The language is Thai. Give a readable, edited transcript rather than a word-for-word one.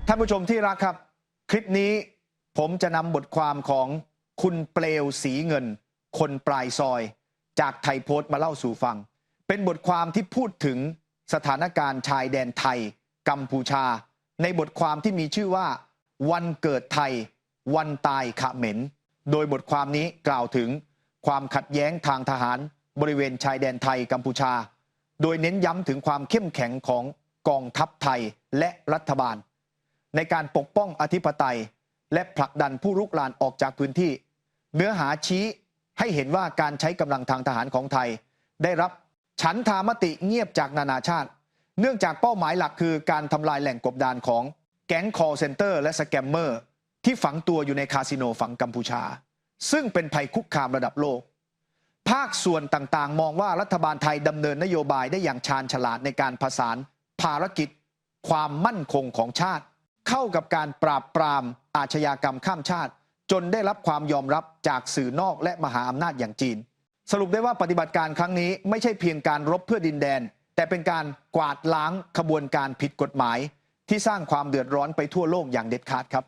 ท่านผู้ชมที่รักครับคลิปนี้ผมจะนำบทความของคุณเปลวสีเงินคนปลายซอยจากไทยโพสต์มาเล่าสู่ฟังเป็นบทความที่พูดถึงสถานการณ์ชายแดนไทยกัมพูชาในบทความที่มีชื่อว่าวันเกิดไทยวันตายเขมรโดยบทความนี้กล่าวถึงความขัดแย้งทางทหารบริเวณชายแดนไทยกัมพูชาโดยเน้นย้ำถึงความเข้มแข็งของกองทัพไทยและรัฐบาลในการปกป้องอธิปไตยและผลักดันผู้รุกรานออกจากพื้นที่เนื้อหาชี้ให้เห็นว่าการใช้กำลังทางทหารของไทยได้รับฉันทามติเงียบจากนานาชาติเนื่องจากเป้าหมายหลักคือการทำลายแหล่งกบดานของแก๊งคอลเซ็นเตอร์และสแกมเมอร์ที่ฝังตัวอยู่ในคาสิโนฝั่งกัมพูชาซึ่งเป็นภัยคุกคามระดับโลกภาคส่วนต่างๆมองว่ารัฐบาลไทยดำเนินนโยบายได้อย่างชาญฉลาดในการผสานภารกิจความมั่นคงของชาติเข้ากับการปราบปรามอาชญากรรมข้ามชาติจนได้รับความยอมรับจากสื่อนอกและมหาอำนาจอย่างจีนสรุปได้ว่าปฏิบัติการครั้งนี้ไม่ใช่เพียงการรบเพื่อดินแดนแต่เป็นการกวาดล้างขบวนการผิดกฎหมายที่สร้างความเดือดร้อนไปทั่วโลกอย่างเด็ดขาดครับ